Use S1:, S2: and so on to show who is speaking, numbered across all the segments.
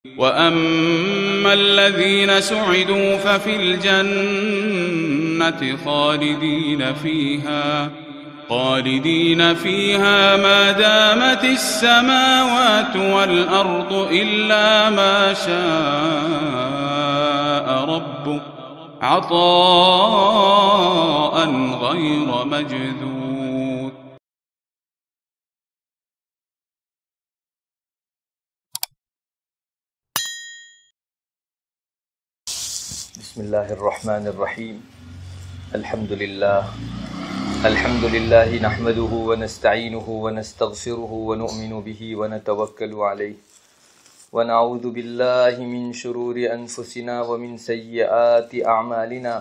S1: وَأَمَّا الَّذِينَ سُعِدُوا فَفِي الْجَنَّةِ خَالِدِينَ فِيهَا مَا دَامَتِ السَّمَاوَاتُ وَالْأَرْضُ إِلَّا مَا شَاءَ رَبُّكَ عَطَاءً غَيْرَ مَجْذُوذٍ.
S2: بسم اللہ الرحمن الرحیم. الحمد للہ نحمده ونستعینه ونستغفره ونؤمن به ونتوکل علیہ ونعوذ باللہ من شرور انفسنا ومن سیئات اعمالنا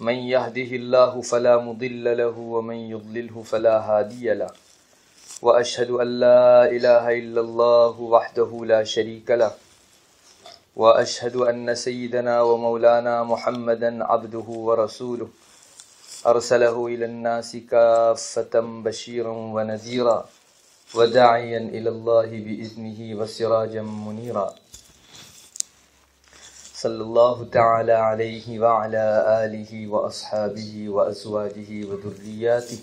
S2: من يهده الله فلا مضل له ومن يضلله فلا هادی له واشهد ان لا الہ الا اللہ وحدہ لا شریک له وأشهد أن سيدنا ومولانا محمدا عبده ورسوله أرسله إلى الناس كافة بشيرا ونذيرا وداعيا إلى الله بإذنه وسراجا منيرا صلى الله تعالى عليه وعلى آله وأصحابه وأزواجه وذرياته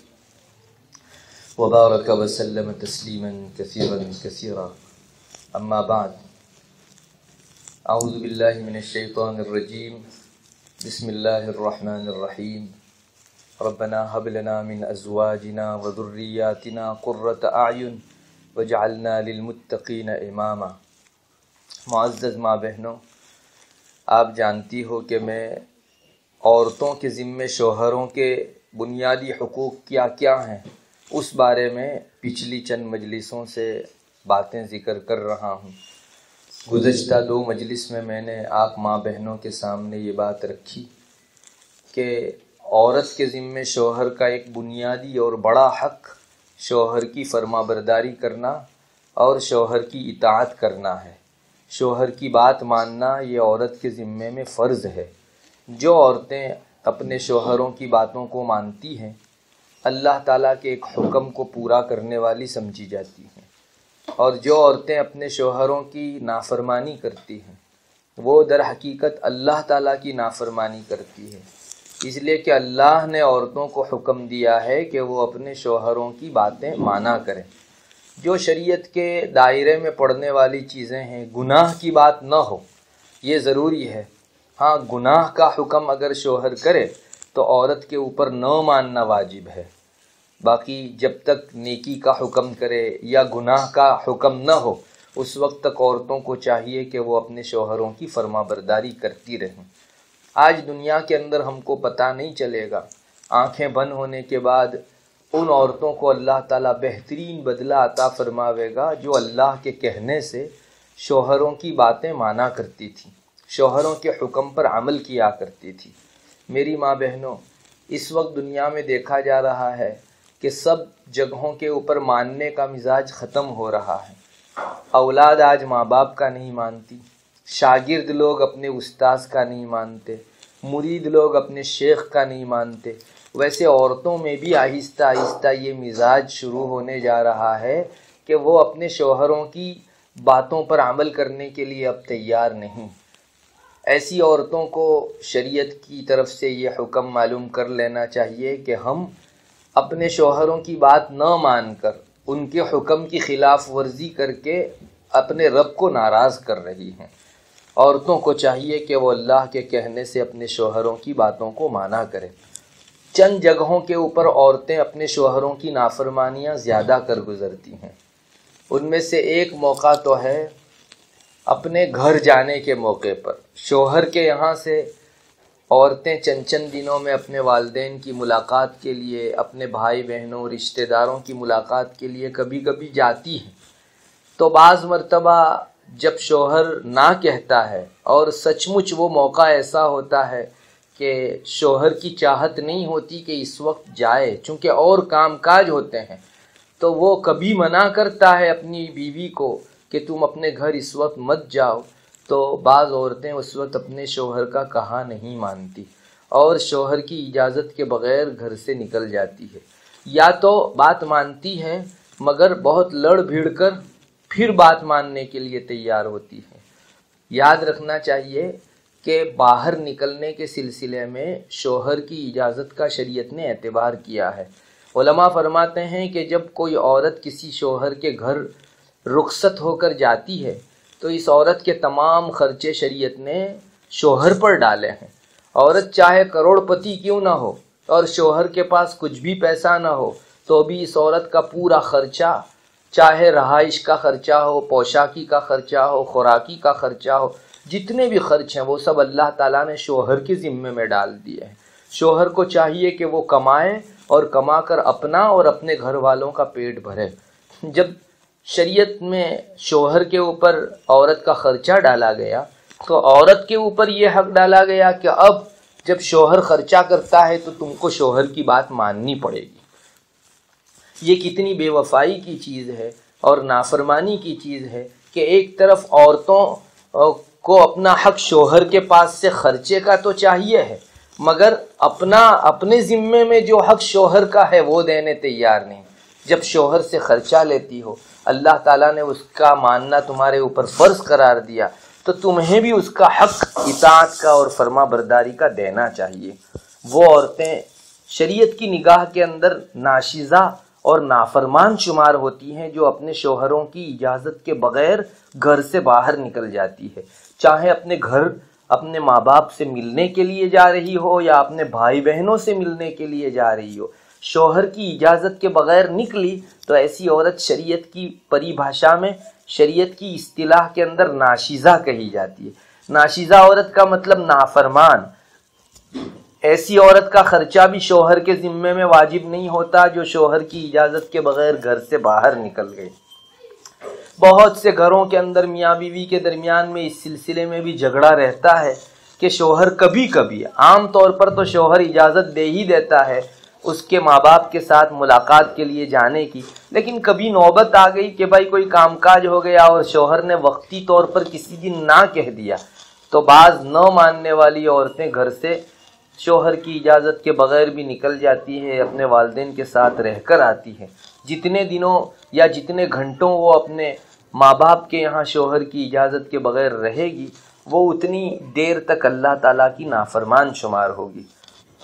S2: وبارك وسلم تسليما كثيرا كثيرا. أما بعد، اعوذ باللہ من الشیطان الرجیم. بسم اللہ الرحمن الرحیم. ربنا هب لنا من ازواجنا وذریاتنا قرۃ اعین واجعلنا للمتقین اماما. معزز ماں بہنوں، آپ جانتی ہو کہ میں عورتوں کے ذمے شوہروں کے بنیادی حقوق کیا کیا ہیں اس بارے میں پچھلی چند مجلسوں سے باتیں ذکر کر رہا ہوں. گزشتہ 2 مجلس میں نے آپ ماں بہنوں کے سامنے یہ بات رکھی کہ عورت کے ذمے شوہر کا ایک بنیادی اور بڑا حق شوہر کی فرما برداری کرنا اور شوہر کی اطاعت کرنا ہے. شوہر کی بات ماننا یہ عورت کے ذمے میں فرض ہے. جو عورتیں اپنے شوہروں کی باتوں کو مانتی ہیں اللہ تعالیٰ کے ایک حکم کو پورا کرنے والی سمجھی جاتی ہیں، اور جو عورتیں اپنے شوہروں کی نافرمانی کرتی ہیں وہ در حقیقت اللہ تعالیٰ کی نافرمانی کرتی ہے، اس لیے کہ اللہ نے عورتوں کو حکم دیا ہے کہ وہ اپنے شوہروں کی باتیں مانا کریں. جو شریعت کے دائرے میں پڑنے والی چیزیں ہیں، گناہ کی بات نہ ہو، یہ ضروری ہے. ہاں، گناہ کا حکم اگر شوہر کرے تو عورت کے اوپر نہ ماننا واجب ہے. باقی جب تک نیکی کا حکم کرے یا گناہ کا حکم نہ ہو اس وقت تک عورتوں کو چاہیے کہ وہ اپنے شوہروں کی فرما برداری کرتی رہیں. آج دنیا کے اندر ہم کو پتہ نہیں چلے گا، آنکھیں بند ہونے کے بعد ان عورتوں کو اللہ تعالیٰ بہترین بدلہ عطا فرماوے گا جو اللہ کے کہنے سے شوہروں کی باتیں مانا کرتی تھیں، شوہروں کے حکم پر عمل کیا کرتی تھی. میری ماں بہنوں، اس وقت دنیا میں دیکھا جا رہا ہے کہ سب جگہوں کے اوپر ماننے کا مزاج ختم ہو رہا ہے. اولاد آج ماں باپ کا نہیں مانتی، شاگرد لوگ اپنے استاذ کا نہیں مانتے، مرید لوگ اپنے شیخ کا نہیں مانتے. ویسے عورتوں میں بھی آہستہ آہستہ یہ مزاج شروع ہونے جا رہا ہے کہ وہ اپنے شوہروں کی باتوں پر عمل کرنے کے لیے اب تیار نہیں. ایسی عورتوں کو شریعت کی طرف سے یہ حکم معلوم کر لینا چاہیے کہ ہم اپنے شوہروں کی بات نہ مان کر ان کے حکم کی خلاف ورزی کر کے اپنے رب کو ناراض کر رہی ہیں. عورتوں کو چاہیے کہ وہ اللہ کے کہنے سے اپنے شوہروں کی باتوں کو مانا کریں. چند جگہوں کے اوپر عورتیں اپنے شوہروں کی نافرمانیاں زیادہ کر گزرتی ہیں. ان میں سے ایک موقع تو ہے اپنے گھر جانے کے موقع پر. شوہر کے یہاں سے عورتیں چند دنوں میں اپنے والدین کی ملاقات کے لیے، اپنے بھائی بہنوں رشتہ داروں کی ملاقات کے لیے کبھی کبھی جاتی ہیں. تو بعض مرتبہ جب شوہر نہ کہتا ہے اور سچ مچ وہ موقع ایسا ہوتا ہے کہ شوہر کی چاہت نہیں ہوتی کہ اس وقت جائے چونکہ اور کام کاج ہوتے ہیں، تو وہ کبھی منع کرتا ہے اپنی بیوی کو کہ تم اپنے گھر اس وقت مت جاؤ. تو بعض عورتیں اس وقت اپنے شوہر کا کہا نہیں مانتی اور شوہر کی اجازت کے بغیر گھر سے نکل جاتی ہے. یا تو بات مانتی ہے مگر بہت لڑ بھیڑ کر پھر بات ماننے کے لیے تیار ہوتی ہے، یاد رکھنا چاہیے کہ باہر نکلنے کے سلسلے میں شوہر کی اجازت کا شریعت نے اعتبار کیا ہے۔ علماء فرماتے ہیں کہ جب کوئی عورت کسی شوہر کے گھر رخصت ہو کر جاتی ہے تو اس عورت کے تمام خرچے شریعت نے شوہر پر ڈالے ہیں۔ عورت چاہے کروڑ پتی کیوں نہ ہو اور شوہر کے پاس کچھ بھی پیسہ نہ ہو تو بھی اس عورت کا پورا خرچہ، چاہے رہائش کا خرچہ ہو، پوشاکی کا خرچہ ہو، خوراکی کا خرچہ ہو، جتنے بھی خرچ ہیں وہ سب اللہ تعالیٰ نے شوہر کے ذمے میں ڈال دیے ہیں۔ شوہر کو چاہیے کہ وہ کمائے اور کما کر اپنا اور اپنے گھر والوں کا پیٹ بھرے۔ جب شریعت میں شوہر کے اوپر عورت کا خرچہ ڈالا گیا تو عورت کے اوپر یہ حق ڈالا گیا کہ اب جب شوہر خرچہ کرتا ہے تو تم کو شوہر کی بات ماننی پڑے گی۔ یہ کتنی بے وفائی کی چیز ہے اور نافرمانی کی چیز ہے کہ ایک طرف عورتوں کو اپنا حق شوہر کے پاس سے خرچے کا تو چاہیے ہے، مگر اپنے ذمے میں جو حق شوہر کا ہے وہ دینے تیار نہیں۔ جب شوہر سے خرچہ لیتی ہو، اللہ تعالیٰ نے اس کا ماننا تمہارے اوپر فرض قرار دیا تو تمہیں بھی اس کا حق اطاعت کا اور فرما برداری کا دینا چاہیے۔ وہ عورتیں شریعت کی نگاہ کے اندر ناشیزہ اور نافرمان شمار ہوتی ہیں جو اپنے شوہروں کی اجازت کے بغیر گھر سے باہر نکل جاتی ہے، چاہے اپنے گھر اپنے ماں باپ سے ملنے کے لیے جا رہی ہو یا اپنے بھائی بہنوں سے ملنے کے لیے جا رہی ہو۔ شوہر کی اجازت کے بغیر نکلی تو ایسی عورت شریعت کی پریبھاشا میں، شریعت کی اصطلاح کے اندر ناشیزہ کہی جاتی ہے۔ ناشیزہ عورت کا مطلب نافرمان۔ ایسی عورت کا خرچہ بھی شوہر کے ذمے میں واجب نہیں ہوتا جو شوہر کی اجازت کے بغیر گھر سے باہر نکل گئی۔ بہت سے گھروں کے اندر میاں بیوی کے درمیان میں اس سلسلے میں بھی جھگڑا رہتا ہے کہ شوہر کبھی کبھی، عام طور پر تو شوہر اجازت دے ہی دیتا ہے اس کے ماں باپ کے ساتھ ملاقات کے لیے جانے کی، لیکن کبھی نوبت آ گئی کہ بھائی کوئی کام کاج ہو گیا اور شوہر نے وقتی طور پر کسی دن نہ کہہ دیا تو بعض نہ ماننے والی عورتیں گھر سے شوہر کی اجازت کے بغیر بھی نکل جاتی ہے، اپنے والدین کے ساتھ رہ کر آتی ہے۔ جتنے دنوں یا جتنے گھنٹوں وہ اپنے ماں باپ کے یہاں شوہر کی اجازت کے بغیر رہے گی وہ اتنی دیر تک اللہ تعالیٰ کی نافرمان شمار ہوگی۔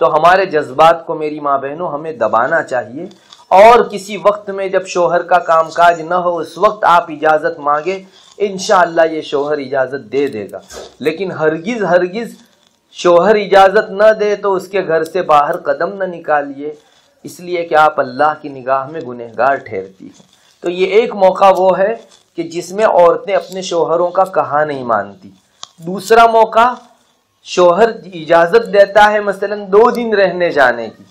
S2: تو ہمارے جذبات کو میری ماں بہنوں ہمیں دبانا چاہیے، اور کسی وقت میں جب شوہر کا کام کاج نہ ہو اس وقت آپ اجازت مانگے، انشاءاللہ یہ شوہر اجازت دے دے گا، لیکن ہرگز شوہر اجازت نہ دے تو اس کے گھر سے باہر قدم نہ نکالیے، اس لیے کہ آپ اللہ کی نگاہ میں گنہگار ٹھہرتی ہیں۔ تو یہ ایک موقع وہ ہے کہ جس میں عورتیں اپنے شوہروں کا کہا نہیں مانتی۔ دوسرا موقع، شوہر اجازت دیتا ہے مثلا 2 دن رہنے جانے کی،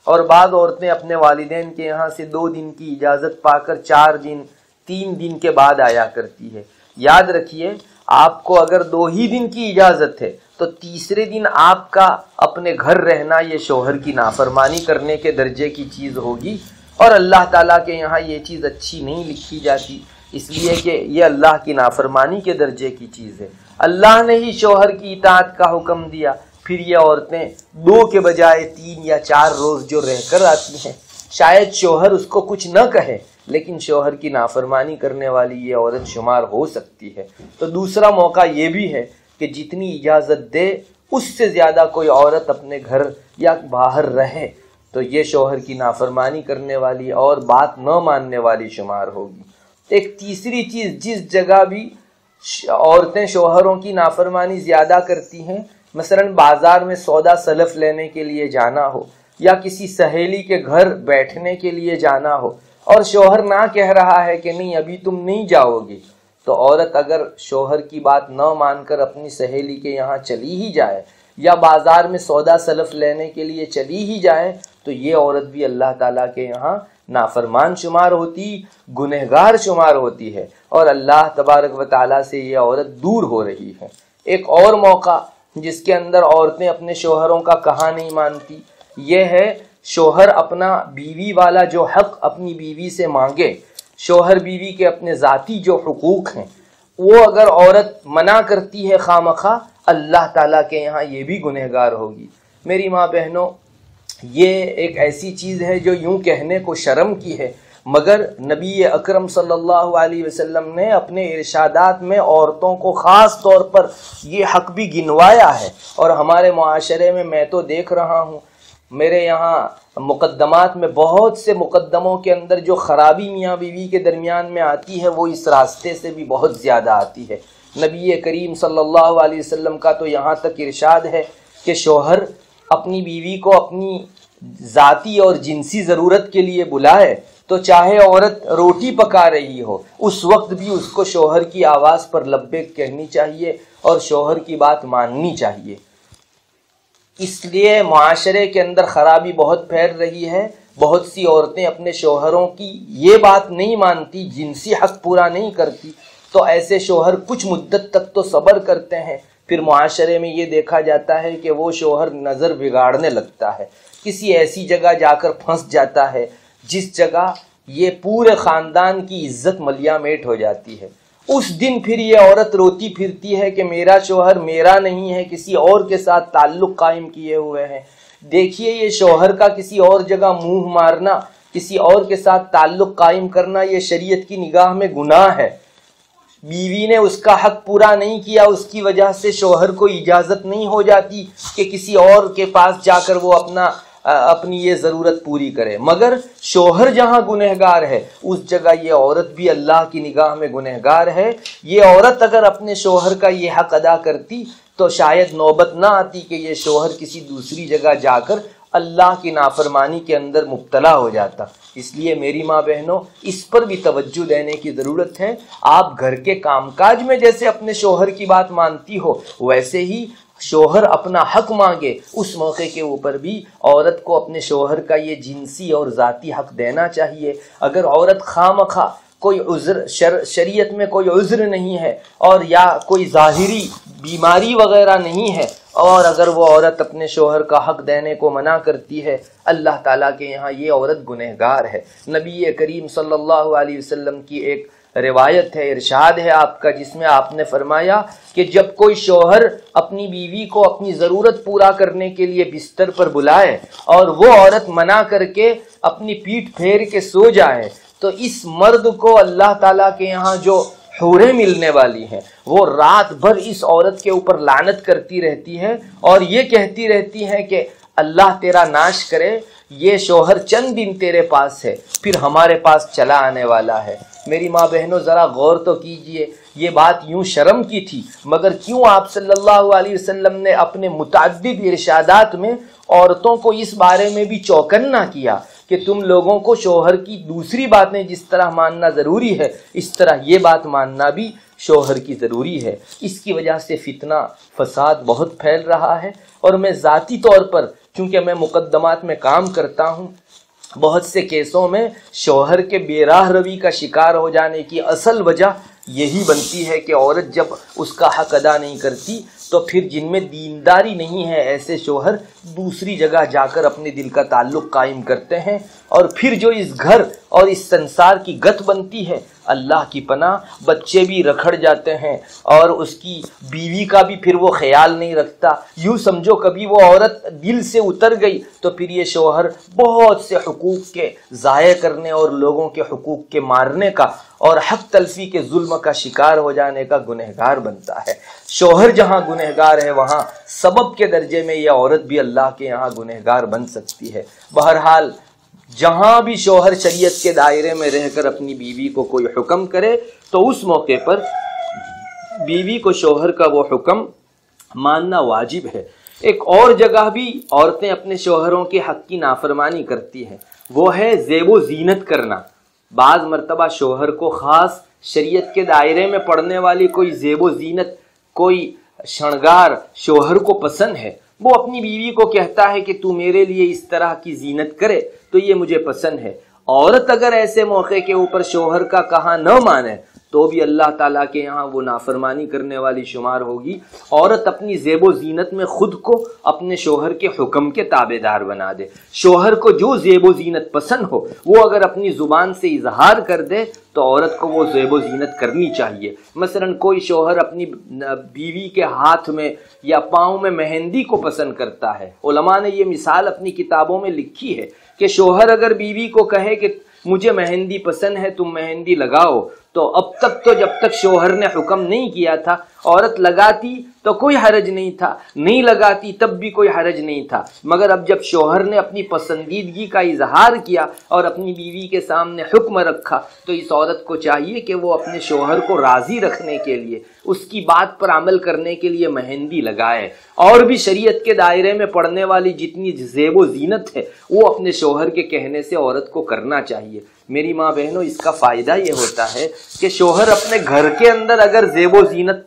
S2: اور بعض عورتیں اپنے والدین کے یہاں سے 2 دن کی اجازت پا کر 4 دن 3 دن کے بعد آیا کرتی ہے۔ یاد رکھیے، آپ کو اگر 2 ہی دن کی اجازت ہے تو تیسرے دن آپ کا اپنے گھر رہنا یہ شوہر کی نافرمانی کرنے کے درجے کی چیز ہوگی، اور اللہ تعالیٰ کے یہاں یہ چیز اچھی نہیں لکھی جاتی، اس لیے کہ یہ اللہ کی نافرمانی کے درجے کی چیز ہے۔ اللہ نے ہی شوہر کی اطاعت کا حکم دیا، پھر یہ عورتیں 2 کے بجائے 3 یا 4 روز جو رہ کر آتی ہیں، شاید شوہر اس کو کچھ نہ کہے لیکن شوہر کی نافرمانی کرنے والی یہ عورت شمار ہو سکتی ہے۔ تو دوسرا موقع یہ بھی ہے کہ جتنی اجازت دے اس سے زیادہ کوئی عورت اپنے گھر یا باہر رہے تو یہ شوہر کی نافرمانی کرنے والی اور بات نہ ماننے والی شمار ہوگی۔ ایک تیسری چیز، جس جگہ بھی عورتیں شوہروں کی نافرمانی زیادہ کرتی ہیں، مثلا بازار میں سودا سلف لینے کے لیے جانا ہو یا کسی سہیلی کے گھر بیٹھنے کے لیے جانا ہو اور شوہر نہ کہہ رہا ہے کہ نہیں ابھی تم نہیں جاؤ گی، تو عورت اگر شوہر کی بات نہ مان کر اپنی سہیلی کے یہاں چلی ہی جائے یا بازار میں سودا سلف لینے کے لیے چلی ہی جائے تو یہ عورت بھی اللہ تعالیٰ کے یہاں نافرمان شمار ہوتی، گنہگار شمار ہوتی ہے، اور اللہ تبارک و تعالیٰ سے یہ عورت دور ہو رہی ہے۔ ایک اور موقع جس کے اندر عورتیں اپنے شوہروں کا کہا نہیں مانتی، یہ ہے شوہر اپنا بیوی والا جو حق اپنی بیوی سے مانگے، شوہر بیوی کے اپنے ذاتی جو حقوق ہیں وہ اگر عورت منع کرتی ہے خواہ اللہ تعالیٰ کے یہاں یہ بھی گنہگار ہوگی۔ میری ماں بہنوں، یہ ایک ایسی چیز ہے جو یوں کہنے کو شرم کی ہے، مگر نبی اکرم صلی اللہ علیہ وسلم نے اپنے ارشادات میں عورتوں کو خاص طور پر یہ حق بھی گنوایا ہے، اور ہمارے معاشرے میں تو دیکھ رہا ہوں، میرے یہاں مقدمات میں بہت سے مقدموں کے اندر جو خرابی میاں بیوی کے درمیان میں آتی ہے وہ اس راستے سے بھی بہت زیادہ آتی ہے۔ نبی کریم صلی اللہ علیہ وسلم کا تو یہاں تک ارشاد ہے کہ شوہر اپنی بیوی کو اپنی ذاتی اور جنسی ضرورت کے لیے بلائے تو چاہے عورت روٹی پکا رہی ہو اس وقت بھی اس کو شوہر کی آواز پر لبیک کہنی چاہیے اور شوہر کی بات ماننی چاہیے۔ اس لیے معاشرے کے اندر خرابی بہت پھیل رہی ہے، بہت سی عورتیں اپنے شوہروں کی یہ بات نہیں مانتی، جنسی حق پورا نہیں کرتی، تو ایسے شوہر کچھ مدت تک تو صبر کرتے ہیں، پھر معاشرے میں یہ دیکھا جاتا ہے کہ وہ شوہر نظر بگاڑنے لگتا ہے، کسی ایسی جگہ جا کر پھنس جاتا ہے جس جگہ یہ پورے خاندان کی عزت ملیا میٹ ہو جاتی ہے۔ اس دن پھر یہ عورت روتی پھرتی ہے کہ میرا شوہر میرا نہیں ہے، کسی اور کے ساتھ تعلق قائم کیے ہوئے ہیں۔ دیکھیے یہ شوہر کا کسی اور جگہ منہ مارنا، کسی اور کے ساتھ تعلق قائم کرنا، یہ شریعت کی نگاہ میں گناہ ہے۔ بیوی نے اس کا حق پورا نہیں کیا، اس کی وجہ سے شوہر کو اجازت نہیں ہو جاتی کہ کسی اور کے پاس جا کر وہ اپنی یہ ضرورت پوری کرے، مگر شوہر جہاں گنہگار ہے اس جگہ یہ عورت بھی اللہ کی نگاہ میں گنہگار ہے۔ یہ عورت اگر اپنے شوہر کا یہ حق ادا کرتی تو شاید نوبت نہ آتی کہ یہ شوہر کسی دوسری جگہ جا کر اللہ کی نافرمانی کے اندر مبتلا ہو جاتا۔ اس لیے میری ماں بہنوں اس پر بھی توجہ دینے کی ضرورت ہے۔ آپ گھر کے کام کاج میں جیسے اپنے شوہر کی بات مانتی ہو ویسے ہی شوہر اپنا حق مانگے اس موقع کے اوپر بھی عورت کو اپنے شوہر کا یہ جنسی اور ذاتی حق دینا چاہیے۔ اگر عورت خواہ کوئی عذر شریعت میں کوئی عذر نہیں ہے اور یا کوئی ظاہری بیماری وغیرہ نہیں ہے اور اگر وہ عورت اپنے شوہر کا حق دینے کو منع کرتی ہے، اللہ تعالیٰ کے یہاں یہ عورت گنہگار ہے۔ نبی کریم صلی اللہ علیہ وسلم کی ایک روایت ہے، ارشاد ہے آپ کا، جس میں آپ نے فرمایا کہ جب کوئی شوہر اپنی بیوی کو اپنی ضرورت پورا کرنے کے لیے بستر پر بلائے اور وہ عورت منع کر کے اپنی پیٹھ پھیر کے سو جائے تو اس مرد کو اللہ تعالیٰ کے یہاں جو حوریں ملنے والی ہیں وہ رات بھر اس عورت کے اوپر لعنت کرتی رہتی ہے اور یہ کہتی رہتی ہے کہ اللہ تیرا ناش کرے، یہ شوہر چند دن تیرے پاس ہے پھر ہمارے پاس چلا آنے والا ہے۔ میری ماں بہنوں ذرا غور تو کیجئے، یہ بات یوں شرم کی تھی مگر کیوں آپ صلی اللہ علیہ وسلم نے اپنے متعدد ارشادات میں عورتوں کو اس بارے میں بھی چوکنا کیا کہ تم لوگوں کو شوہر کی دوسری باتیں جس طرح ماننا ضروری ہے اس طرح یہ بات ماننا بھی شوہر کی ضروری ہے۔ اس کی وجہ سے فتنہ فساد بہت پھیل رہا ہے، اور میں ذاتی طور پر چونکہ میں مقدمات میں کام کرتا ہوں، بہت سے کیسوں میں شوہر کے بے راہ روی کا شکار ہو جانے کی اصل وجہ یہی بنتی ہے کہ عورت جب اس کا حق ادا نہیں کرتی تو پھر جن میں دینداری نہیں ہے ایسے شوہر دوسری جگہ جا کر اپنے دل کا تعلق قائم کرتے ہیں، اور پھر جو اس گھر اور اس سنسار کی گت بنتی ہے اللہ کی پناہ بچے بھی رکھڑ جاتے ہیں اور اس کی بیوی کا بھی پھر وہ خیال نہیں رکھتا۔ یوں سمجھو کبھی وہ عورت دل سے اتر گئی تو پھر یہ شوہر بہت سے حقوق کے ضائع کرنے اور لوگوں کے حقوق کے مارنے کا اور حق تلفی کے ظلم کا شکار ہو جانے کا گنہگار بنتا ہے۔ شوہر جہاں گنہگار ہے وہاں سبب کے درجے میں یہ عورت بھی اللہ کے یہاں گنہگار بن سکتی ہے۔ بہرحال جہاں بھی شوہر شریعت کے دائرے میں رہ کر اپنی بیوی کو کوئی حکم کرے تو اس موقع پر بیوی کو شوہر کا وہ حکم ماننا واجب ہے۔ ایک اور جگہ بھی عورتیں اپنے شوہروں کے حق کی نافرمانی کرتی ہیں، وہ ہے زیب و زینت کرنا۔ بعض مرتبہ شوہر کو خاص شریعت کے دائرے میں پڑنے والی کوئی زیب و زینت، کوئی شنگار شوہر کو پسند ہے، وہ اپنی بیوی کو کہتا ہے کہ تو میرے لیے اس طرح کی زینت کرے تو یہ مجھے پسند ہے۔ عورت اگر ایسے موقع کے اوپر شوہر کا کہا نہ مانے تو بھی اللہ تعالیٰ کے یہاں وہ نافرمانی کرنے والی شمار ہوگی۔ عورت اپنی زیب و زینت میں خود کو اپنے شوہر کے حکم کے تابع دار بنا دے۔ شوہر کو جو زیب و زینت پسند ہو وہ اگر اپنی زبان سے اظہار کر دے تو عورت کو وہ زیب و زینت کرنی چاہیے۔ مثلا کوئی شوہر اپنی بیوی کے ہاتھ میں یا پاؤں میں مہندی کو پسند کرتا ہے، علماء نے یہ مثال اپنی کتابوں میں لکھی ہے کہ شوہر اگر بیوی کو کہے کہ مجھے مہندی پسند ہے تم مہندی لگاؤ، تو اب تک تو جب تک شوہر نے حکم نہیں کیا تھا عورت لگاتی تو کوئی حرج نہیں تھا، نہیں لگاتی تب بھی کوئی حرج نہیں تھا، مگر اب جب شوہر نے اپنی پسندیدگی کا اظہار کیا اور اپنی بیوی کے سامنے حکم رکھا تو اس عورت کو چاہیے کہ وہ اپنے شوہر کو راضی رکھنے کے لیے، اس کی بات پر عمل کرنے کے لیے مہندی لگائے، اور بھی شریعت کے دائرے میں پڑنے والی جتنی زیب و زینت ہے وہ اپنے شوہر کے کہنے سے عورت کو کرنا چاہیے۔ میری ماں بہنوں، اس کا فائدہ یہ ہوتا ہے کہ شوہر اپنے گھر کے اندر اگر زیب و زینت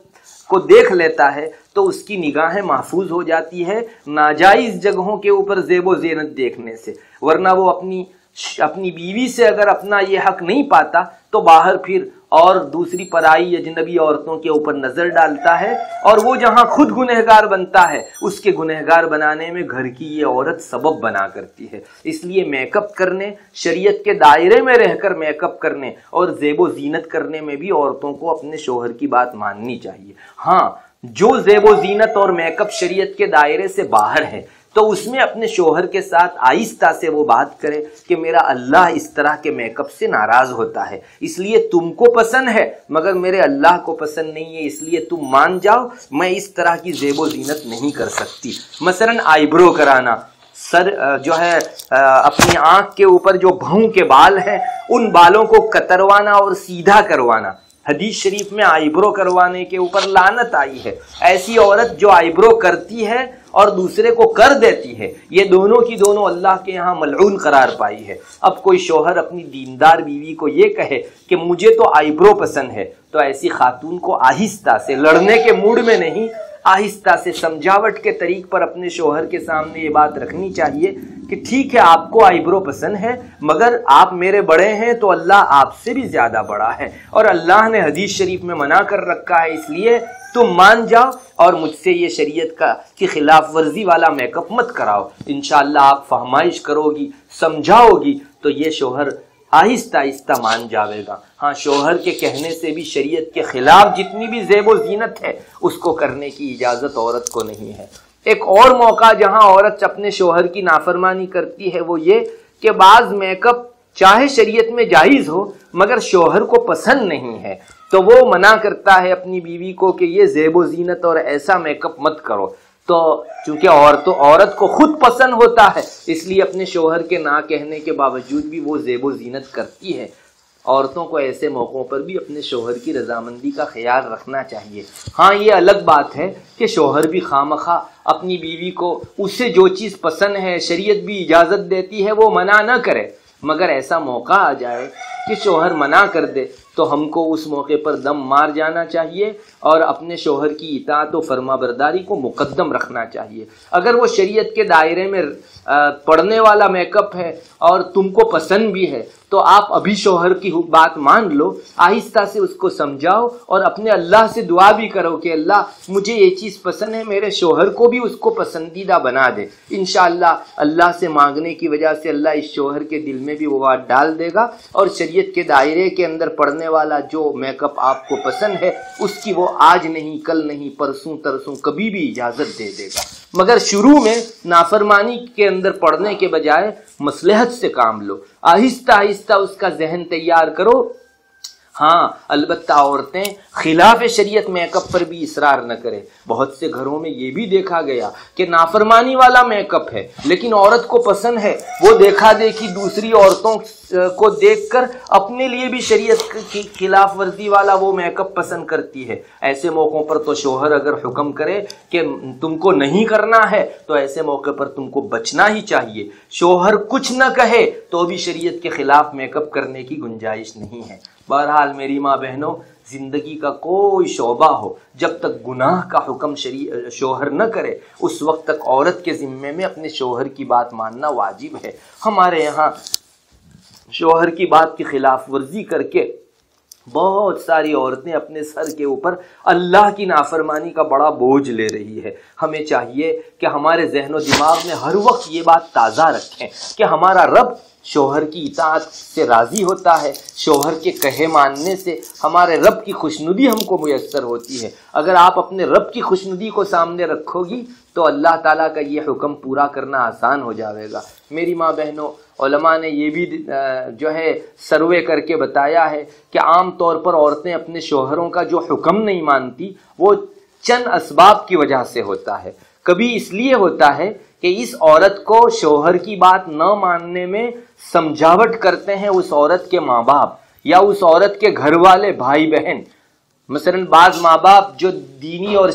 S2: کو دیکھ لیتا ہے تو اس کی نگاہیں محفوظ ہو جاتی ہے ناجائز جگہوں کے اوپر زیب و زینت دیکھنے سے، ورنہ وہ اپنی بیوی سے اگر اپنا یہ حق نہیں پاتا تو باہر پھر اور دوسری پرائی اجنبی عورتوں کے اوپر نظر ڈالتا ہے، اور وہ جہاں خود گنہگار بنتا ہے اس کے گنہگار بنانے میں گھر کی یہ عورت سبب بنا کرتی ہے۔ اس لیے میک اپ کرنے، شریعت کے دائرے میں رہ کر میک اپ کرنے اور زیب و زینت کرنے میں بھی عورتوں کو اپنے شوہر کی بات ماننی چاہیے۔ ہاں، جو زیب و زینت اور میک اپ شریعت کے دائرے سے باہر ہے تو اس میں اپنے شوہر کے ساتھ آہستہ سے وہ بات کرے کہ میرا اللہ اس طرح کے میک اپ سے ناراض ہوتا ہے، اس لیے تم کو پسند ہے مگر میرے اللہ کو پسند نہیں ہے، اس لیے تم مان جاؤ میں اس طرح کی زیب و زینت نہیں کر سکتی۔ مثلا آئی برو کرانا، سر جو ہے اپنی آنکھ کے اوپر جو بھوں کے بال ہیں ان بالوں کو کتروانا اور سیدھا کروانا۔ حدیث شریف میں آئی برو کروانے کے اوپر لعنت آئی ہے۔ ایسی عورت جو آئی برو کرتی ہے اور دوسرے کو کر دیتی ہے، یہ دونوں کی دونوں اللہ کے یہاں ملعون قرار پائی ہے۔ اب کوئی شوہر اپنی دیندار بیوی کو یہ کہے کہ مجھے تو آئی برو پسند ہے، تو ایسی خاتون کو آہستہ سے، لڑنے کے موڈ میں نہیں، آہستہ سے سمجھاوٹ کے طریق پر اپنے شوہر کے سامنے یہ بات رکھنی چاہیے کہ ٹھیک ہے آپ کو آئی برو پسند ہے مگر آپ میرے بڑے ہیں تو اللہ آپ سے بھی زیادہ بڑا ہے، اور اللہ نے حدیث شریف میں منع کر رکھا ہے، اس لیے تم مان جاؤ اور مجھ سے یہ شریعت کی خلاف ورزی والا میک اپ مت کراؤ۔ انشاءاللہ آپ فہمائش کرو گی، سمجھاؤ گی تو یہ شوہر آہستہ آہستہ مان جاوے گا۔ ہاں، شوہر کے کہنے سے بھی شریعت کے خلاف جتنی بھی زیب و زینت ہے اس کو کرنے کی اجازت عورت کو نہیں ہے۔ ایک اور موقع جہاں عورت اپنے شوہر کی نافرمانی کرتی ہے وہ یہ کہ بعض میک اپ چاہے شریعت میں جائز ہو مگر شوہر کو پسند نہیں ہے تو وہ منع کرتا ہے اپنی بیوی کو کہ یہ زیب و زینت اور ایسا میک اپ مت کرو، تو چونکہ عورت کو خود پسند ہوتا ہے اس لیے اپنے شوہر کے نہ کہنے کے باوجود بھی وہ زیب و زینت کرتی ہے۔ عورتوں کو ایسے موقعوں پر بھی اپنے شوہر کی رضامندی کا خیال رکھنا چاہیے۔ ہاں، یہ الگ بات ہے کہ شوہر بھی خواہ اپنی بیوی کو اسے جو چیز پسند ہے، شریعت بھی اجازت دیتی ہے، وہ منع نہ کرے، مگر ایسا موقع آ جائے کہ شوہر منع کر دے تو ہم کو اس موقع پر دم مار جانا چاہیے اور اپنے شوہر کی اطاعت و فرما برداری کو مقدم رکھنا چاہیے۔ اگر وہ شریعت کے دائرے میں پڑنے والا میک اپ ہے اور تم کو پسند بھی ہے تو آپ ابھی شوہر کی بات مان لو، آہستہ سے اس کو سمجھاؤ اور اپنے اللہ سے دعا بھی کرو کہ اللہ مجھے یہ چیز پسند ہے، میرے شوہر کو بھی اس کو پسندیدہ بنا دے۔ انشاءاللہ اللہ سے مانگنے کی وجہ سے اللہ اس شوہر کے دل میں بھی وہ بات ڈال دے گا اور شریعت کے دائرے کے اندر پڑنے والا جو میک اپ آپ کو پسند ہے اس کی وہ آج نہیں، کل نہیں، پرسوں ترسوں کبھی بھی اجازت دے دے گا، مگر شروع میں نافرمانی کے اندر پڑنے کے بجائے مصلحت سے کام لو، آہستہ آہستہ اس کا ذہن تیار کرو۔ ہاں، البتہ عورتیں خلاف شریعت میک اپ پر بھی اصرار نہ کرے۔ بہت سے گھروں میں یہ بھی دیکھا گیا کہ نافرمانی والا میک اپ ہے لیکن عورت کو پسند ہے، وہ دیکھا دیکھی دوسری عورتوں کو دیکھ کر اپنے لیے بھی شریعت کی خلاف ورزی والا وہ میک اپ پسند کرتی ہے۔ ایسے موقعوں پر تو شوہر اگر حکم کرے کہ تم کو نہیں کرنا ہے تو ایسے موقع پر تم کو بچنا ہی چاہیے۔ شوہر کچھ نہ کہے تو بھی شریعت کے خلاف میک اپ کرنے کی گنجائش نہیں ہے۔ بہرحال میری ماں بہنوں، زندگی کا کوئی شعبہ ہو جب تک گناہ کا حکم شوہر نہ کرے اس وقت تک عورت کے ذمے میں اپنے شوہر کی بات ماننا واجب ہے۔ ہمارے یہاں شوہر کی بات کی خلاف ورزی کر کے بہت ساری عورتیں اپنے سر کے اوپر اللہ کی نافرمانی کا بڑا بوجھ لے رہی ہے۔ ہمیں چاہیے کہ ہمارے ذہن و دماغ میں ہر وقت یہ بات تازہ رکھیں کہ ہمارا رب شوہر کی اطاعت سے راضی ہوتا ہے، شوہر کے کہے ماننے سے ہمارے رب کی خوشنودی ہم کو میسر ہوتی ہے۔ اگر آپ اپنے رب کی خوشنودی کو سامنے رکھو گی تو اللہ تعالیٰ کا یہ حکم پورا کرنا آسان ہو جائے گا۔ میری ماں بہنوں، علماء نے یہ بھی جو ہے سروے کر کے بتایا ہے کہ عام طور پر عورتیں اپنے شوہروں کا جو حکم نہیں مانتی وہ چند اسباب کی وجہ سے ہوتا ہے۔ کبھی اس لیے ہوتا ہے کہ اس عورت کو شوہر کی بات نہ ماننے میں سمجھاوٹ کرتے ہیں اس عورت کے ماں باپ یا اس عورت کے گھر والے بھائی بہن۔ مثلا بعض ماں باپ جو دینی اور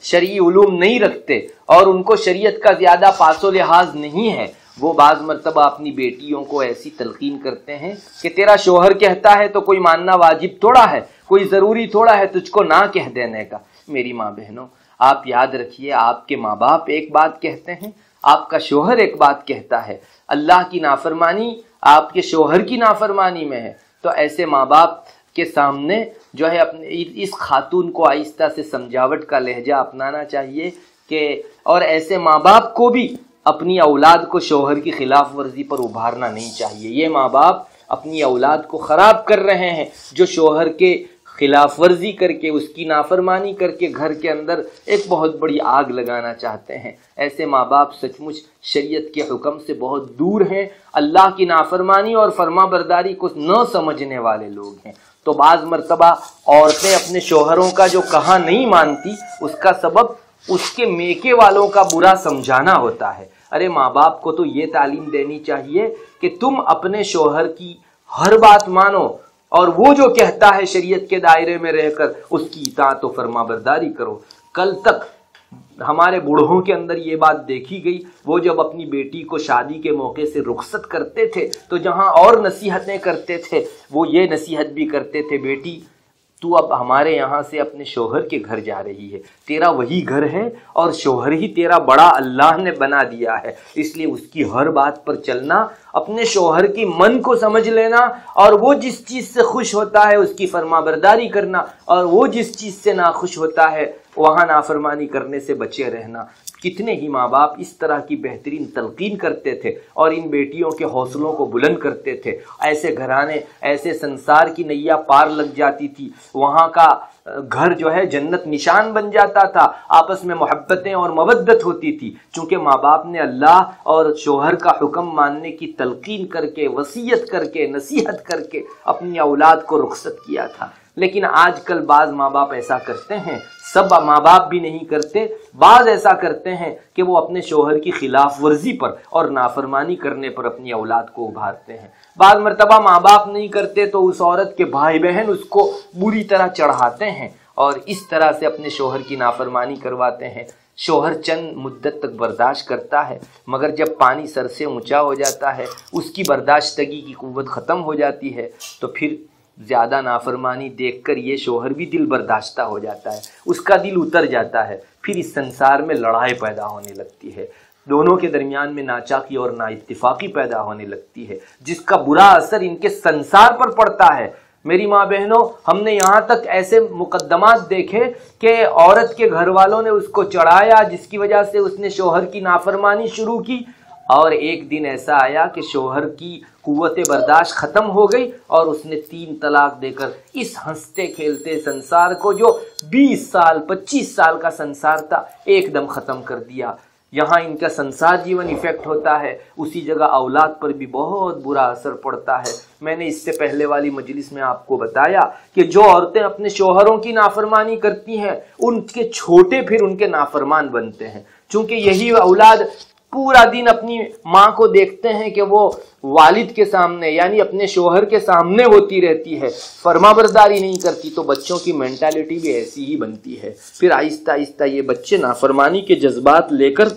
S2: شرعی علوم نہیں رکھتے اور ان کو شریعت کا زیادہ پاس و لحاظ نہیں ہے، وہ بعض مرتبہ اپنی بیٹیوں کو ایسی تلقین کرتے ہیں کہ تیرا شوہر کہتا ہے تو کوئی ماننا واجب تھوڑا ہے، کوئی ضروری تھوڑا ہے تجھ کو نہ کہہ دینے کا۔ میری ماں بہنوں، آپ یاد رکھیے، آپ کے ماں باپ ایک بات کہتے ہیں، آپ کا شوہر ایک بات کہتا ہے، اللہ کی نافرمانی آپ کے شوہر کی نافرمانی میں ہے، تو ایسے ماں باپ کے سامنے جو ہے اپنے اس خاتون کو آہستہ سے سمجھاوٹ کا لہجہ اپنانا چاہیے کہ اور ایسے ماں باپ کو بھی اپنی اولاد کو شوہر کی خلاف ورزی پر ابھارنا نہیں چاہیے۔ یہ ماں باپ اپنی اولاد کو خراب کر رہے ہیں جو شوہر کے خلاف ورزی کر کے، اس کی نافرمانی کر کے گھر کے اندر ایک بہت بڑی آگ لگانا چاہتے ہیں۔ ایسے ماں باپ سچ مچ شریعت کے حکم سے بہت دور ہیں، اللہ کی نافرمانی اور فرما برداری کو نہ سمجھنے والے لوگ ہیں۔ تو بعض مرتبہ عورتیں اپنے شوہروں کا جو کہا نہیں مانتی، اس کا سبب اس کے میکے والوں کا برا سمجھانا ہوتا ہے۔ ارے ماں باپ کو تو یہ تعلیم دینی چاہیے کہ تم اپنے شوہر کی ہر بات مانو اور وہ جو کہتا ہے شریعت کے دائرے میں رہ کر اس کی اطاعت و فرما برداری کرو۔ کل تک ہمارے بوڑھوں کے اندر یہ بات دیکھی گئی، وہ جب اپنی بیٹی کو شادی کے موقع سے رخصت کرتے تھے تو جہاں اور نصیحتیں کرتے تھے وہ یہ نصیحت بھی کرتے تھے، بیٹی تو اب ہمارے یہاں سے اپنے شوہر کے گھر جا رہی ہے، تیرا وہی گھر ہے اور شوہر ہی تیرا بڑا اللہ نے بنا دیا ہے، اس لیے اس کی ہر بات پر چلنا، اپنے شوہر کی من کو سمجھ لینا اور وہ جس چیز سے خوش ہوتا ہے اس کی فرما برداری کرنا اور وہ جس چیز سے ناخوش ہوتا ہے وہاں نافرمانی کرنے سے بچے رہنا۔ کتنے ہی ماں باپ اس طرح کی بہترین تلقین کرتے تھے اور ان بیٹیوں کے حوصلوں کو بلند کرتے تھے۔ ایسے گھرانے، ایسے سنسار کی نیا پار لگ جاتی تھی، وہاں کا گھر جو ہے جنت نشان بن جاتا تھا، آپس میں محبتیں اور مودت ہوتی تھی، چونکہ ماں باپ نے اللہ اور شوہر کا حکم ماننے کی تلقین کر کے، وصیت کر کے، نصیحت کر کے اپنی اولاد کو رخصت کیا تھا۔ لیکن آج کل بعض ماں باپ ایسا کرتے ہیں، سب ماں باپ بھی نہیں کرتے، بعض ایسا کرتے ہیں کہ وہ اپنے شوہر کی خلاف ورزی پر اور نافرمانی کرنے پر اپنی اولاد کو ابھارتے ہیں۔ بعض مرتبہ ماں باپ نہیں کرتے تو اس عورت کے بھائی بہن اس کو بری طرح چڑھاتے ہیں اور اس طرح سے اپنے شوہر کی نافرمانی کرواتے ہیں۔ شوہر چند مدت تک برداشت کرتا ہے، مگر جب پانی سر سے اونچا ہو جاتا ہے، اس کی برداشتگی کی قوت ختم ہو جاتی ہے، تو پھر زیادہ نافرمانی دیکھ کر یہ شوہر بھی دل برداشتہ ہو جاتا ہے، اس کا دل اتر جاتا ہے، پھر اس سنسار میں لڑائی پیدا ہونے لگتی ہے، دونوں کے درمیان میں ناچاقی اور نا اتفاقی پیدا ہونے لگتی ہے، جس کا برا اثر ان کے سنسار پر پڑتا ہے۔ میری ماں بہنوں، ہم نے یہاں تک ایسے مقدمات دیکھے کہ عورت کے گھر والوں نے اس کو چڑھایا جس کی وجہ سے اس نے شوہر کی نافرمانی شروع کی، اور ایک دن ایسا آیا کہ شوہر کی قوت برداشت ختم ہو گئی اور اس نے 3 طلاق دے کر اس ہنستے کھیلتے سنسار کو، جو 20 سال 25 سال کا سنسار تھا، ایک دم ختم کر دیا۔ یہاں ان کا سنسار جیون ایفیکٹ ہوتا ہے، اسی جگہ اولاد پر بھی بہت برا اثر پڑتا ہے۔ میں نے اس سے پہلے والی مجلس میں آپ کو بتایا کہ جو عورتیں اپنے شوہروں کی نافرمانی کرتی ہیں ان کے چھوٹے پھر ان کے نافرمان بنتے ہیں، چونکہ یہی اولاد پورا دن اپنی ماں کو دیکھتے ہیں کہ وہ والد کے سامنے یعنی اپنے شوہر کے سامنے ہوتی رہتی ہے، فرما برداری نہیں کرتی، تو بچوں کی مینٹالٹی بھی ایسی ہی بنتی ہے۔ پھر آہستہ آہستہ یہ بچے نافرمانی کے جذبات لے کر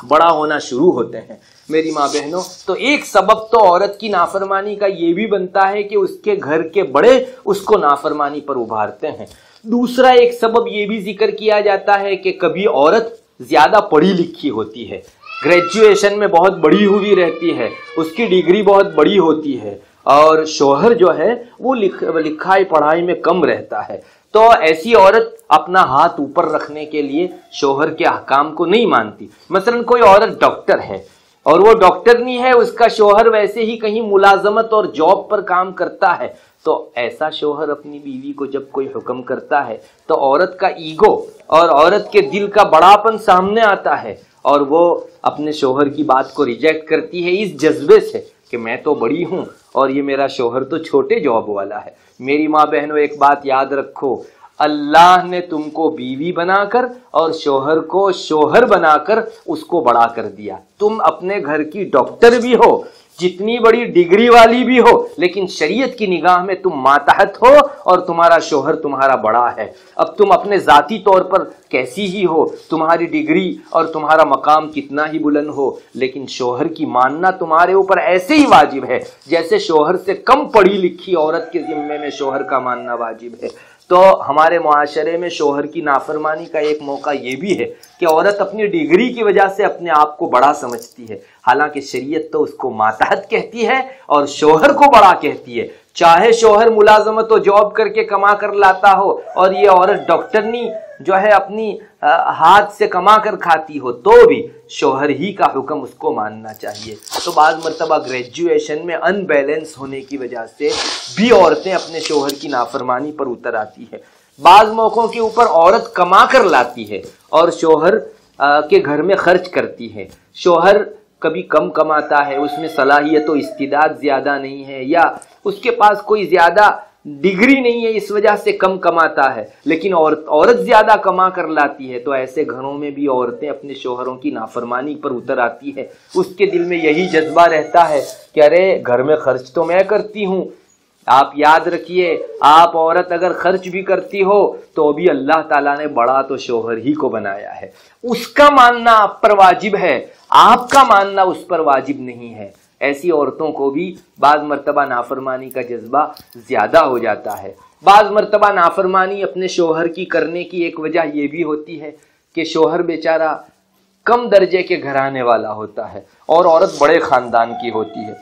S2: بڑا ہونا شروع ہوتے ہیں۔ میری ماں بہنوں، تو ایک سبب تو عورت کی نافرمانی کا یہ بھی بنتا ہے کہ اس کے گھر کے بڑے اس کو نافرمانی پر ابھارتے ہیں۔ دوسرا ایک سبب یہ بھی ذکر کیا جاتا ہے کہ کبھی عورت زیادہ پڑھی لکھی ہوتی ہے، گریجویشن میں بہت بڑی ہوئی رہتی ہے، اس کی ڈگری بہت بڑی ہوتی ہے، اور شوہر جو ہے وہ لکھائی پڑھائی میں کم رہتا ہے، تو ایسی عورت اپنا ہاتھ اوپر رکھنے کے لیے شوہر کے احکام کو نہیں مانتی۔ مثلا کوئی عورت ڈاکٹر ہے، اور وہ ڈاکٹر نہیں ہے، اس کا شوہر ویسے ہی کہیں ملازمت اور جاب پر کام کرتا ہے، تو ایسا شوہر اپنی بیوی کو جب کوئی حکم کرتا ہے تو عورت کا ایگو اور عورت کے دل کا بڑاپن سامنے آتا ہے، اور وہ اپنے شوہر کی بات کو ریجیکٹ کرتی ہے اس جذبے سے کہ میں تو بڑی ہوں اور یہ میرا شوہر تو چھوٹے جاب والا ہے۔ میری ماں بہنوں، ایک بات یاد رکھو، اللہ نے تم کو بیوی بنا کر اور شوہر کو شوہر بنا کر اس کو بڑا کر دیا۔ تم اپنے گھر کی ڈاکٹر بھی ہو، جتنی بڑی ڈگری والی بھی ہو، لیکن شریعت کی نگاہ میں تم ماتحت ہو اور تمہارا شوہر تمہارا بڑا ہے۔ اب تم اپنے ذاتی طور پر کیسی ہی ہو، تمہاری ڈگری اور تمہارا مقام کتنا ہی بلند ہو، لیکن شوہر کی ماننا تمہارے اوپر ایسے ہی واجب ہے جیسے شوہر سے کم پڑھی لکھی عورت کے ذمے میں شوہر کا ماننا واجب ہے۔ تو ہمارے معاشرے میں شوہر کی نافرمانی کا ایک موقع یہ بھی ہے کہ عورت اپنی ڈگری کی وجہ سے اپنے آپ کو بڑا سمجھتی ہے، حالانکہ شریعت تو اس کو ماتحت کہتی ہے اور شوہر کو بڑا کہتی ہے۔ چاہے شوہر ملازمت و جاب کر کے کما کر لاتا ہو اور یہ عورت ڈاکٹرنی جو ہے اپنی ہاتھ سے کما کر کھاتی ہو، تو بھی شوہر ہی کا حکم اس کو ماننا چاہیے۔ تو بعض مرتبہ گریجویشن میں ان بیلنس ہونے کی وجہ سے بھی عورتیں اپنے شوہر کی نافرمانی پر اتر آتی ہے۔ بعض موقعوں کے اوپر عورت کما کر لاتی ہے اور شوہر کے گھر میں خرچ کرتی ہے۔ شوہر کبھی کم کماتا ہے، اس میں صلاحیت و استعداد زیادہ نہیں ہے، یا اس کے پاس کوئی زیادہ ڈگری نہیں ہے، اس وجہ سے کم کماتا ہے، لیکن عورت زیادہ کما کر لاتی ہے، تو ایسے گھروں میں بھی عورتیں اپنے شوہروں کی نافرمانی پر اتر آتی ہے۔ اس کے دل میں یہی جذبہ رہتا ہے کہ ارے گھر میں خرچ تو میں کرتی ہوں۔ آپ یاد رکھیے، آپ عورت اگر خرچ بھی کرتی ہو تو بھی اللہ تعالیٰ نے بڑا تو شوہر ہی کو بنایا ہے، اس کا ماننا آپ پر واجب ہے، آپ کا ماننا اس پر واجب نہیں ہے۔ ایسی عورتوں کو بھی بعض مرتبہ نافرمانی کا جذبہ زیادہ ہو جاتا ہے۔ بعض مرتبہ نافرمانی اپنے شوہر کی کرنے کی ایک وجہ یہ بھی ہوتی ہے کہ شوہر بیچارہ کم درجے کے گھرانے والا ہوتا ہے اور عورت بڑے خاندان کی ہوتی ہے۔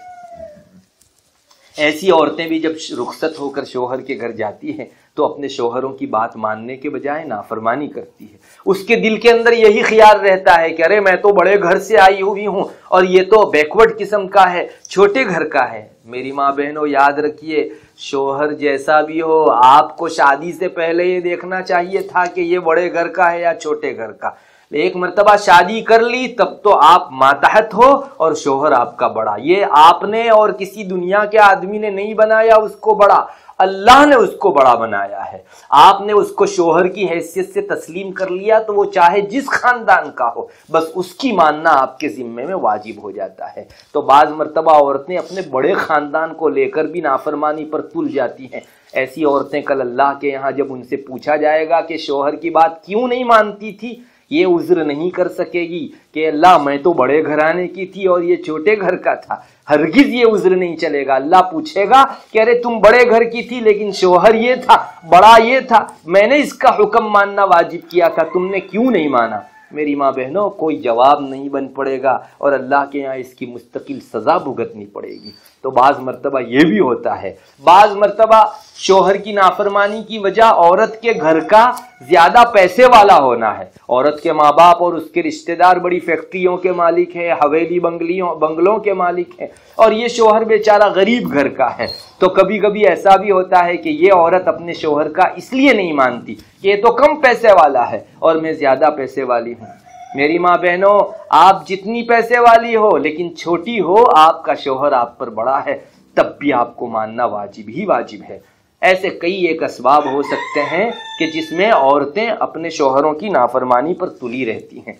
S2: ایسی عورتیں بھی جب رخصت ہو کر شوہر کے گھر جاتی ہیں تو اپنے شوہروں کی بات ماننے کے بجائے نافرمانی کرتی ہے۔ اس کے دل کے اندر یہی خیال رہتا ہے کہ ارے میں تو بڑے گھر سے آئی ہوئی ہوں اور یہ تو بیکورڈ قسم کا ہے، چھوٹے گھر کا ہے۔ میری ماں بہنوں، یاد رکھیے، شوہر جیسا بھی ہو، آپ کو شادی سے پہلے یہ دیکھنا چاہیے تھا کہ یہ بڑے گھر کا ہے یا چھوٹے گھر کا۔ ایک مرتبہ شادی کر لی تب تو آپ ماتحت ہو اور شوہر آپ کا بڑا۔ یہ آپ نے اور کسی دنیا کے آدمی نے نہیں بنایا اس کو بڑا، اللہ نے اس کو بڑا بنایا ہے۔ آپ نے اس کو شوہر کی حیثیت سے تسلیم کر لیا تو وہ چاہے جس خاندان کا ہو، بس اس کی ماننا آپ کے ذمے میں واجب ہو جاتا ہے۔ تو بعض مرتبہ عورتیں اپنے بڑے خاندان کو لے کر بھی نافرمانی پر تل جاتی ہیں۔ ایسی عورتیں کل اللہ کے یہاں جب ان سے پوچھا جائے گا کہ شوہر کی بات کیوں نہیں مانتی تھی، یہ عذر نہیں کر سکے گی کہ اللہ میں تو بڑے گھرانے کی تھی اور یہ چھوٹے گھر کا تھا۔ ہرگز یہ عذر نہیں چلے گا۔ اللہ پوچھے گا کہ ارے تم بڑے گھر کی تھی لیکن شوہر یہ تھا، بڑا یہ تھا، میں نے اس کا حکم ماننا واجب کیا تھا، تم نے کیوں نہیں مانا؟ میری ماں بہنوں، کوئی جواب نہیں بن پڑے گا اور اللہ کے یہاں اس کی مستقل سزا بھگتنی پڑے گی۔ تو بعض مرتبہ یہ بھی ہوتا ہے، بعض مرتبہ شوہر کی نافرمانی کی وجہ عورت کے گھر کا زیادہ پیسے والا ہونا ہے۔ عورت کے ماں باپ اور اس کے رشتہ دار بڑی فیکٹریوں کے مالک ہیں، حویلی بنگلوں کے مالک ہیں، اور یہ شوہر بیچارہ غریب گھر کا ہے۔ تو کبھی کبھی ایسا بھی ہوتا ہے کہ یہ عورت اپنے شوہر کا اس لیے نہیں مانتی کہ یہ تو کم پیسے والا ہے اور میں زیادہ پیسے والی ہوں۔ میری ماں بہنوں، آپ جتنی پیسے والی ہو لیکن چھوٹی ہو، آپ کا شوہر آپ پر بڑا ہے، تب بھی آپ کو ماننا واجب ہی واجب ہے۔ ایسے کئی ایک اسباب ہو سکتے ہیں کہ جس میں عورتیں اپنے شوہروں کی نافرمانی پر تلی رہتی ہیں۔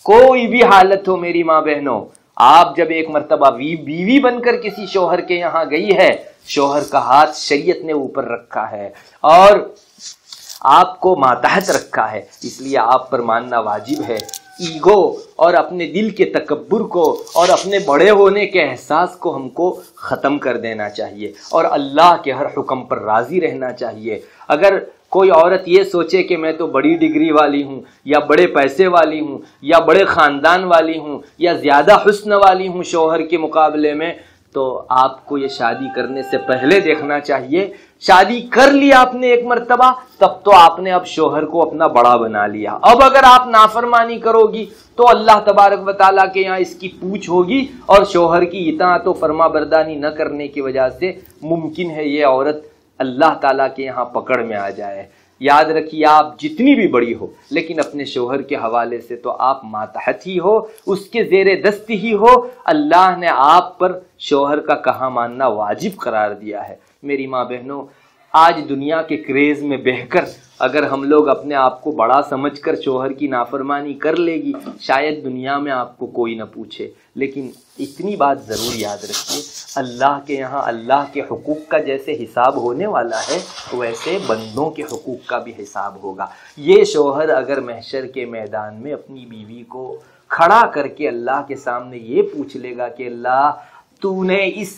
S2: کوئی بھی حالت ہو میری ماں بہنوں، آپ جب ایک مرتبہ بیوی بن کر کسی شوہر کے یہاں گئی ہے، شوہر کا ہاتھ شریعت نے اوپر رکھا ہے اور آپ کو ماتحت رکھا ہے، اس لیے آپ پر ماننا واجب ہے۔ ایگو اور اپنے دل کے تکبر کو اور اپنے بڑے ہونے کے احساس کو ہم کو ختم کر دینا چاہیے اور اللہ کے ہر حکم پر راضی رہنا چاہیے۔ اگر کوئی عورت یہ سوچے کہ میں تو بڑی ڈگری والی ہوں یا بڑے پیسے والی ہوں یا بڑے خاندان والی ہوں یا زیادہ حسن والی ہوں شوہر کے مقابلے میں، تو آپ کو یہ شادی کرنے سے پہلے دیکھنا چاہیے. شادی کر لیا آپ نے ایک مرتبہ، تب تو آپ نے اب شوہر کو اپنا بڑا بنا لیا. اب اگر آپ نافرمانی کرو گی تو اللہ تبارک و تعالیٰ کے یہاں اس کی پوچھ ہوگی، اور شوہر کی اطاعت و فرما برداری نہ کرنے کی وجہ سے ممکن ہے یہ عورت اللہ تعالیٰ کے یہاں پکڑ میں آ جائے. یاد رکھیے، آپ جتنی بھی بڑی ہو لیکن اپنے شوہر کے حوالے سے تو آپ ماتحت ہی ہو، اس کے زیر دست ہی ہو. اللہ نے آپ پر شوہر کا کہا ماننا واجب قرار دیا ہے. میری ماں بہنوں، آج دنیا کے کریز میں بہہ کر اگر ہم لوگ اپنے آپ کو بڑا سمجھ کر شوہر کی نافرمانی کر لے گی، شاید دنیا میں آپ کو کوئی نہ پوچھے. لیکن اتنی بات ضرور یاد رکھیے، اللہ کے یہاں اللہ کے حقوق کا جیسے حساب ہونے والا ہے، ویسے بندوں کے حقوق کا بھی حساب ہوگا. یہ شوہر اگر محشر کے میدان میں اپنی بیوی کو کھڑا کر کے اللہ کے سامنے یہ پوچھ لے گا کہ اللہ، تو نے اس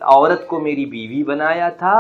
S2: عورت کو میری بیوی بنایا تھا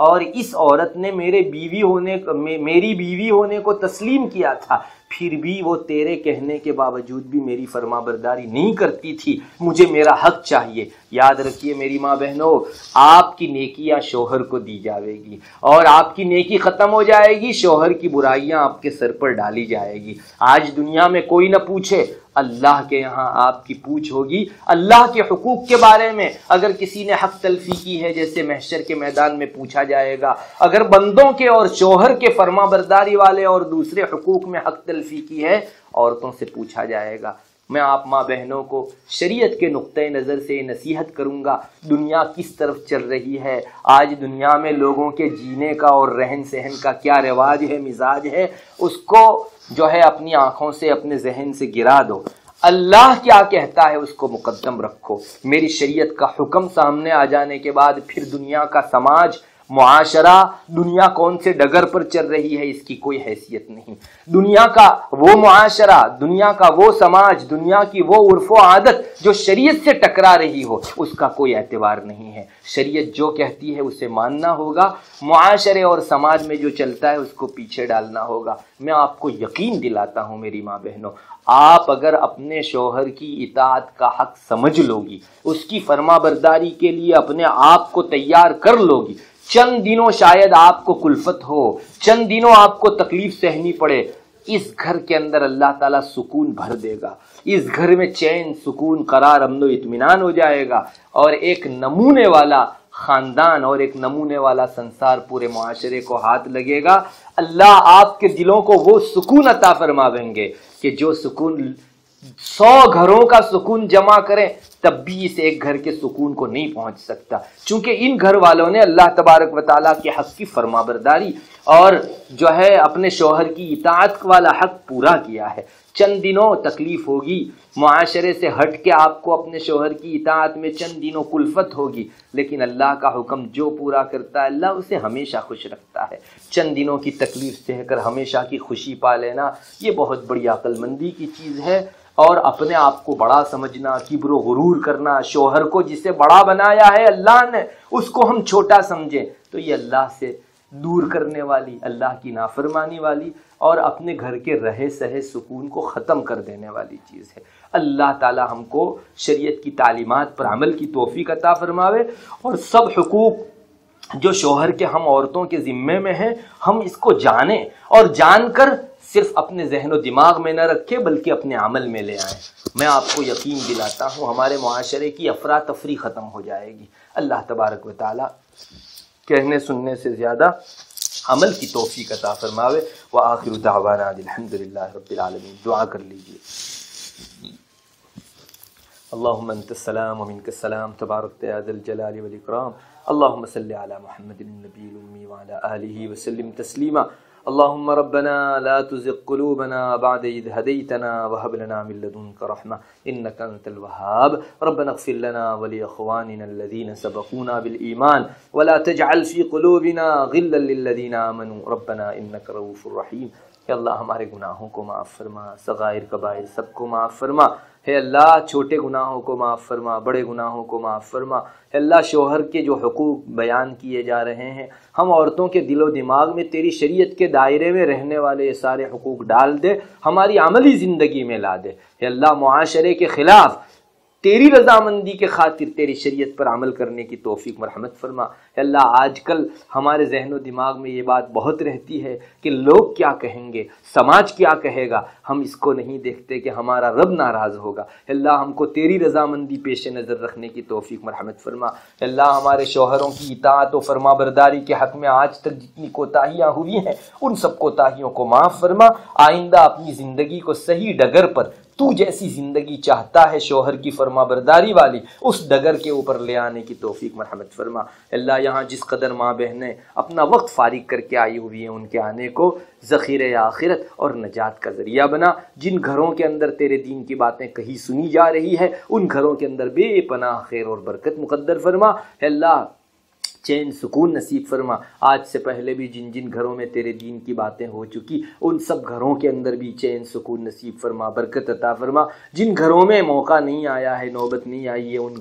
S2: اور اس عورت نے میری بیوی ہونے کو تسلیم کیا تھا، پھر بھی وہ تیرے کہنے کے باوجود بھی میری فرما برداری نہیں کرتی تھی، مجھے میرا حق چاہیے. یاد رکھیے میری ماں بہنوں، آپ کی نیکیاں شوہر کو دی جاوے گی اور آپ کی نیکی ختم ہو جائے گی، شوہر کی برائیاں آپ کے سر پر ڈالی جائے گی. آج دنیا میں کوئی نہ پوچھے، اللہ کے یہاں آپ کی پوچھ ہوگی. اللہ کے حقوق کے بارے میں اگر کسی نے حق تلفی کی ہے، جیسے محشر کے میدان میں پوچھا جائے گا. اگر بندوں کے اور شوہر کے فرما برداری والے اور دوسرے حقوق میں حق تلفی کی ہے، عورتوں سے پوچھا جائے گا. میں آپ ماں بہنوں کو شریعت کے نقطۂ نظر سے نصیحت کروں گا، دنیا کس طرف چل رہی ہے. آج دنیا میں لوگوں کے جینے کا اور رہن سہن کا کیا رواج ہے، مزاج ہے، اس کو جو ہے اپنی آنکھوں سے، اپنے ذہن سے گرا دو. اللہ کیا کہتا ہے اس کو مقدم رکھو. میری شریعت کا حکم سامنے آ جانے کے بعد پھر دنیا کا سماج، معاشرہ، دنیا کون سے ڈگر پر چل رہی ہے، اس کی کوئی حیثیت نہیں. دنیا کا وہ معاشرہ، دنیا کا وہ سماج، دنیا کی وہ عرف و عادت جو شریعت سے ٹکرا رہی ہو، اس کا کوئی اعتبار نہیں ہے. شریعت جو کہتی ہے اسے ماننا ہوگا، معاشرے اور سماج میں جو چلتا ہے اس کو پیچھے ڈالنا ہوگا. میں آپ کو یقین دلاتا ہوں میری ماں بہنوں، آپ اگر اپنے شوہر کی اطاعت کا حق سمجھ لو گی، اس کی فرما برداری کے لیے اپنے آپ کو تیار کر لو گی، چند دنوں شاید آپ کو کلفت ہو، چند دنوں آپ کو تکلیف سہنی پڑے، اس گھر کے اندر اللہ تعالیٰ سکون بھر دے گا. اس گھر میں چین، سکون، قرار، امن و اطمینان ہو جائے گا، اور ایک نمونے والا خاندان اور ایک نمونے والا سنسار پورے معاشرے کو ہاتھ لگے گا. اللہ آپ کے دلوں کو وہ سکون عطا فرمائیں گے کہ جو سکون 100 گھروں کا سکون جمع کریں تب بھی اس ایک گھر کے سکون کو نہیں پہنچ سکتا. چونکہ ان گھر والوں نے اللہ تبارک و تعالیٰ کے حق کی فرما برداری اور جو ہے اپنے شوہر کی اطاعت والا حق پورا کیا ہے. چند دنوں تکلیف ہوگی، معاشرے سے ہٹ کے آپ کو اپنے شوہر کی اطاعت میں چند دنوں کلفت ہوگی، لیکن اللہ کا حکم جو پورا کرتا ہے اللہ اسے ہمیشہ خوش رکھتا ہے. چند دنوں کی تکلیف سہ کر ہمیشہ کی خوشی پا لینا، یہ بہت بڑی عقل مندی کی چیز ہے. اور اپنے آپ کو بڑا سمجھنا، کبر و غرور کرنا، شوہر کو جسے بڑا بنایا ہے اللہ نے اس کو ہم چھوٹا سمجھیں، تو یہ اللہ سے دور کرنے والی، اللہ کی نافرمانی والی اور اپنے گھر کے رہے سہے سکون کو ختم کر دینے والی چیز ہے. اللہ تعالی ہم کو شریعت کی تعلیمات پر عمل کی توفیق عطا فرماوے، اور سب حقوق جو شوہر کے ہم عورتوں کے ذمے میں ہیں ہم اس کو جانیں، اور جان کر صرف اپنے ذہن و دماغ میں نہ رکھے بلکہ اپنے عمل میں لے آئیں. میں آپ کو یقین دلاتا ہوں ہمارے معاشرے کی افراتفری ختم ہو جائے گی. اللہ تبارک و تعالی کہنے سننے سے زیادہ عمل کی توفیق عطا فرماوے. وآخر دعوانا الحمدللہ رب العالمین. دعا کر لیجیے. اللہم انت السلام ومنک السلام تبارکت یا ذا الجلال والاکرام. اللہم صلی علی محمد النبی الامی وعلی آلہ وسلم تسلیما. اللهم ربنا لا تزغ قلوبنا بعد إذ هديتنا وهب لنا من لدنك رحمة إنك أنت الوهاب. ربنا اغفر لنا ولإخواننا الذين سبقونا بالإيمان ولا تجعل في قلوبنا غلا للذين آمنوا ربنا إنك رؤوف رحيم. کہ اللہ ہمارے گناہوں کو معاف فرما، صغائر کبائر سب کو معاف فرما. ہے اللہ چھوٹے گناہوں کو معاف فرما، بڑے گناہوں کو معاف فرما. ہے اللہ شوہر کے جو حقوق بیان کیے جا رہے ہیں ہم عورتوں کے دل و دماغ میں تیری شریعت کے دائرے میں رہنے والے یہ سارے حقوق ڈال دے، ہماری عملی زندگی میں لا دے. ہے اللہ معاشرے کے خلاف تیری رضامندی کے خاطر تیری شریعت پر عمل کرنے کی توفیق مرحمت فرما۔ اے اللہ آج کل ہمارے ذہن و دماغ میں یہ بات بہت رہتی ہے کہ لوگ کیا کہیں گے، سماج کیا کہے گا، ہم اس کو نہیں دیکھتے کہ ہمارا رب ناراض ہوگا۔ اے اللہ ہم کو تیری رضامندی پیش نظر رکھنے کی توفیق مرحمت فرما۔ اے اللہ ہمارے شوہروں کی اطاعت و فرما برداری کے حق میں آج تک جتنی کوتاہیاں ہوئی ہیں ان سب کوتاہیوں کو معاف فرما۔ آئندہ اپنی زندگی کو صحیح ڈگر پر تو جیسی زندگی چاہتا ہے شوہر کی فرما برداری والی اس ڈگر کے اوپر لے آنے کی توفیق مرحمت فرما۔ اللہ یہاں جس قدر ماں بہنیں اپنا وقت فارغ کر کے آئی ہوئی ہیں ان کے آنے کو ذخیرہ آخرت اور نجات کا ذریعہ بنا۔ جن گھروں کے اندر تیرے دین کی باتیں کہیں سنی جا رہی ہے ان گھروں کے اندر بے پناہ خیر اور برکت مقدر فرما۔ اللہ چین سکون نصیب فرما۔ آج سے پہلے بھی جن جن گھروں میں تیرے دین کی باتیں ہو چکی ان سب گھروں کے اندر بھی چین سکون نصیب فرما، برکت عطا فرما۔ جن گھروں میں موقع نہیں آیا ہے، نوبت نہیں آئی ہے، ان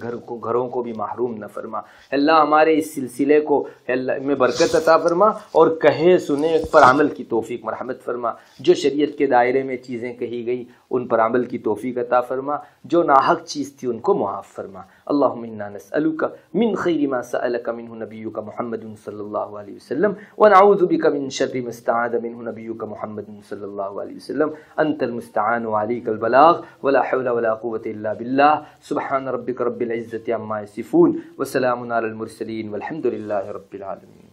S2: گھروں کو بھی محروم نہ فرما۔ اللہ ہمارے اس سلسلے کو اللہ میں برکت عطا فرما اور کہے سنے پر عمل کی توفیق مرحمت فرما۔ جو شریعت کے دائرے میں چیزیں کہی گئی ان پر عمل کی توفیق عطا فرما، جو ناحق چیز تھی ان کو معاف فرما۔ اللہم انا نسألک من خیر ما سألک منہ نبیک محمد صلی اللہ علیہ وسلم ونعوذ بک من شر ما استعاذ منہ نبیک محمد صلی اللہ علیہ وسلم۔ انت المستعان وعلیک البلاغ ولا حول ولا قوة الا باللہ۔ سبحان ربک رب العزة عما یصفون وسلام علی المرسلین والحمد للہ رب العالمین۔